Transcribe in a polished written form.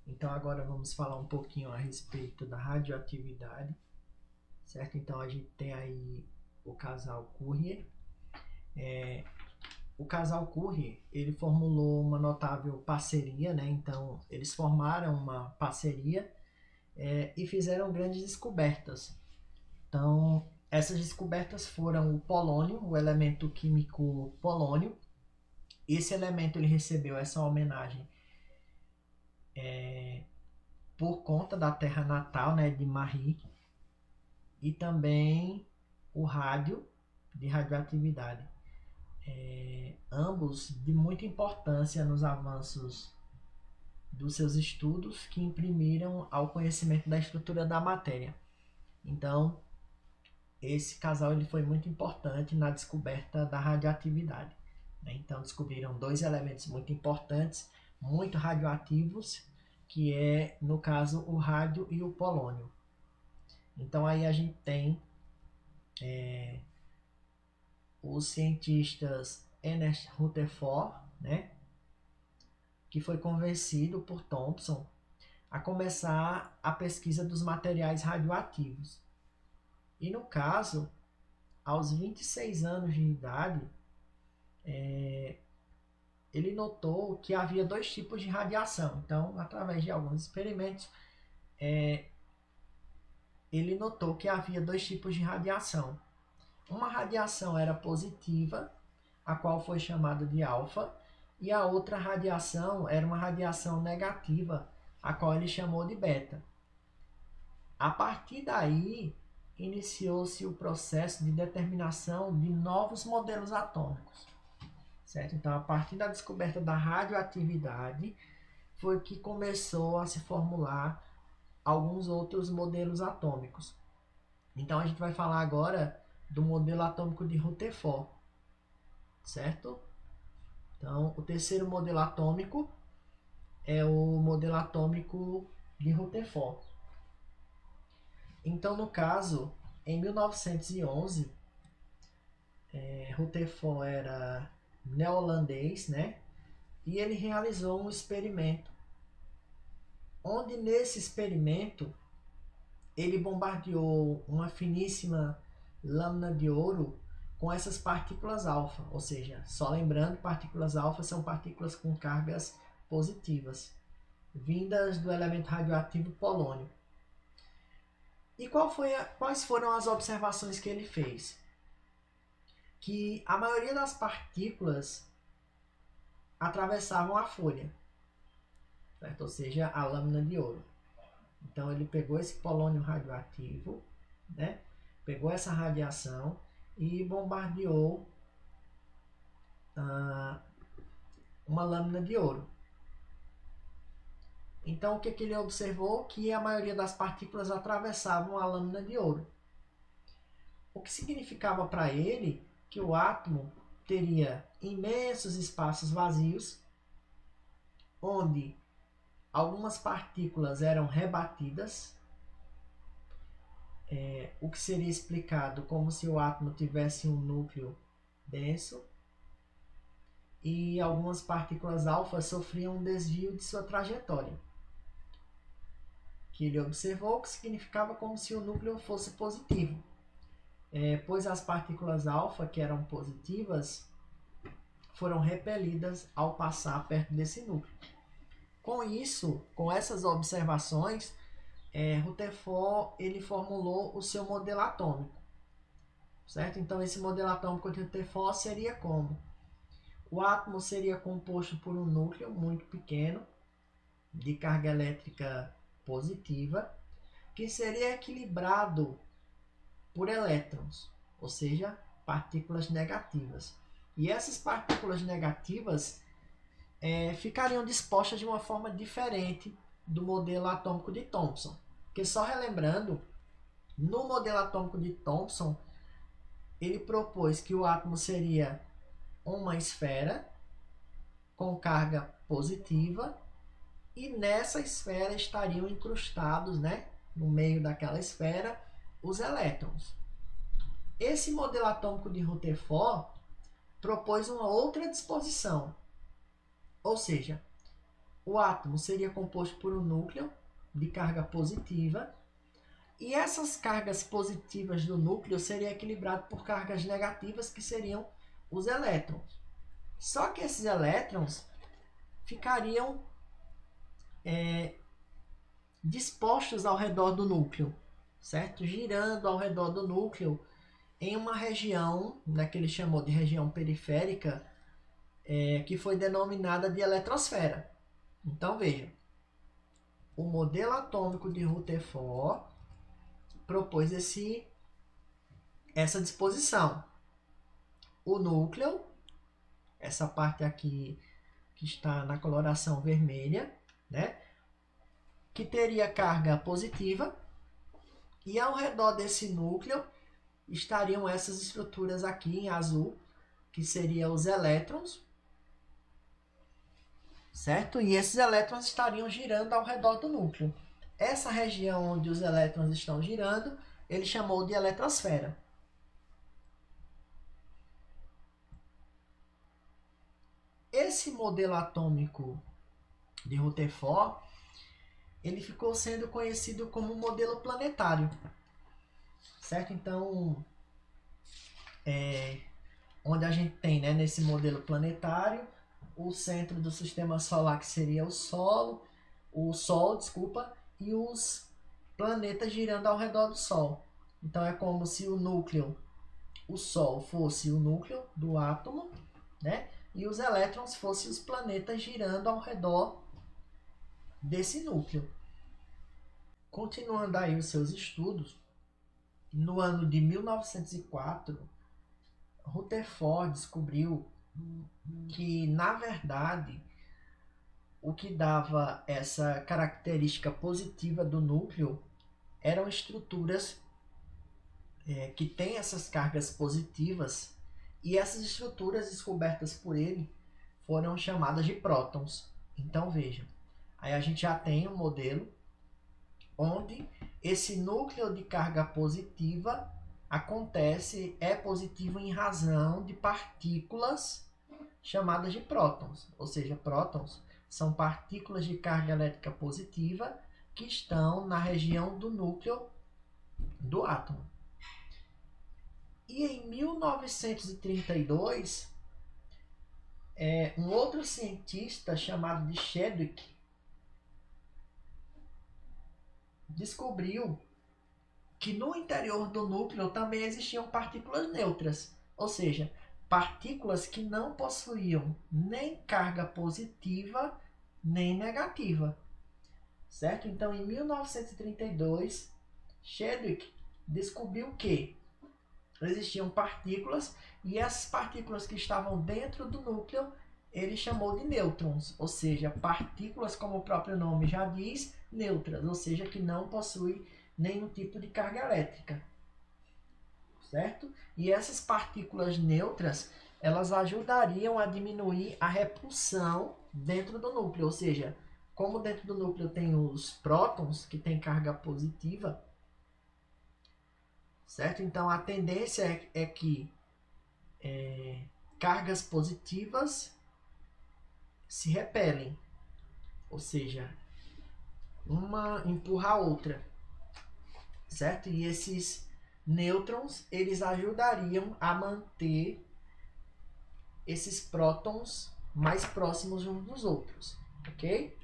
Então agora vamos falar um pouquinho a respeito da radioatividade, certo? Então a gente tem aí o casal Currier. O casal Currier, ele formulou uma notável parceria, né? Então eles formaram uma parceria e fizeram grandes descobertas. Então essas descobertas foram o polônio, o elemento químico polônio. Esse elemento ele recebeu essa homenagem por conta da terra natal, né, de Marie, e também o rádio, de radioatividade. Ambos de muita importância nos avanços dos seus estudos que imprimiram ao conhecimento da estrutura da matéria. Então, esse casal ele foi muito importante na descoberta da radioatividade. Então, descobriram dois elementos muito importantes, muito radioativos, que é, no caso, o rádio e o polônio. Então, aí a gente tem os cientistas Ernest Rutherford, né, que foi convencido por Thomson a começar a pesquisa dos materiais radioativos. E no caso, aos 26 anos de idade, ele notou que havia dois tipos de radiação. Então, através de alguns experimentos, ele notou que havia dois tipos de radiação. Uma radiação era positiva, a qual foi chamada de alfa, e a outra radiação era uma radiação negativa, a qual ele chamou de beta. A partir daí, iniciou-se o processo de determinação de novos modelos atômicos. Certo? Então, a partir da descoberta da radioatividade, foi que começou a se formular alguns outros modelos atômicos. Então, a gente vai falar agora do modelo atômico de Rutherford, certo? Então, o terceiro modelo atômico é o modelo atômico de Rutherford. Então, no caso, em 1911, Rutherford era neerlandês, né? E ele realizou um experimento, onde nesse experimento ele bombardeou uma finíssima lâmina de ouro com essas partículas alfa, ou seja, só lembrando, partículas alfa são partículas com cargas positivas, vindas do elemento radioativo polônio. E quais foram as observações que ele fez? Que a maioria das partículas atravessavam a folha, certo? Ou seja, a lâmina de ouro. Então ele pegou esse polônio radioativo, né? Pegou essa radiação e bombardeou uma lâmina de ouro. Então o que ele observou? Que a maioria das partículas atravessavam a lâmina de ouro. O que significava para ele que o átomo teria imensos espaços vazios, onde algumas partículas eram rebatidas, o que seria explicado como se o átomo tivesse um núcleo denso, e algumas partículas alfa sofriam um desvio de sua trajetória, que ele observou que significava como se o núcleo fosse positivo, pois as partículas alfa, que eram positivas, foram repelidas ao passar perto desse núcleo. Com isso, com essas observações, Rutherford ele formulou o seu modelo atômico, certo? Então esse modelo atômico de Rutherford seria como? O átomo seria composto por um núcleo muito pequeno, de carga elétrica positiva, que seria equilibrado por elétrons, ou seja, partículas negativas. E essas partículas negativas ficariam dispostas de uma forma diferente do modelo atômico de Thomson. Porque só relembrando, no modelo atômico de Thomson, ele propôs que o átomo seria uma esfera com carga positiva e nessa esfera estariam incrustados, né, no meio daquela esfera, os elétrons. Esse modelo atômico de Rutherford propôs uma outra disposição, ou seja, o átomo seria composto por um núcleo de carga positiva, e essas cargas positivas do núcleo seriam equilibradas por cargas negativas, que seriam os elétrons. Só que esses elétrons ficariam dispostos ao redor do núcleo, certo? Girando ao redor do núcleo em uma região, que ele chamou de região periférica, que foi denominada de eletrosfera. Então veja, o modelo atômico de Rutherford propôs essa disposição. O núcleo, essa parte aqui que está na coloração vermelha, né, que teria carga positiva, e ao redor desse núcleo estariam essas estruturas aqui em azul, que seriam os elétrons, certo? E esses elétrons estariam girando ao redor do núcleo. Essa região onde os elétrons estão girando, ele chamou de eletrosfera. Esse modelo atômico de Rutherford, ele ficou sendo conhecido como modelo planetário, certo? Então, onde a gente tem, nesse modelo planetário, o centro do sistema solar, que seria o Sol, e os planetas girando ao redor do Sol. Então é como se o Sol fosse o núcleo do átomo, né? E os elétrons fossem os planetas girando ao redor desse núcleo. Continuando aí os seus estudos, no ano de 1904, Rutherford descobriu que, na verdade, o que dava essa característica positiva do núcleo eram estruturas que têm essas cargas positivas, e essas estruturas descobertas por ele foram chamadas de prótons. Então vejam, aí a gente já tem um modelo onde esse núcleo de carga positiva é positivo em razão de partículas chamadas de prótons, ou seja, prótons são partículas de carga elétrica positiva que estão na região do núcleo do átomo. E em 1932, um outro cientista chamado de Chadwick descobriu que no interior do núcleo também existiam partículas neutras, ou seja, partículas que não possuíam nem carga positiva nem negativa, certo? Então, em 1932, Chadwick descobriu que existiam partículas, e essas partículas que estavam dentro do núcleo ele chamou de nêutrons, ou seja, partículas, como o próprio nome já diz, neutras, ou seja, que não possuem nenhum tipo de carga elétrica, certo? E essas partículas neutras, elas ajudariam a diminuir a repulsão dentro do núcleo, ou seja, como dentro do núcleo tem os prótons, que tem carga positiva, certo? Então a tendência é que cargas positivas se repelem, ou seja, uma empurra a outra, certo? E esses nêutrons, eles ajudariam a manter esses prótons mais próximos uns dos outros, ok?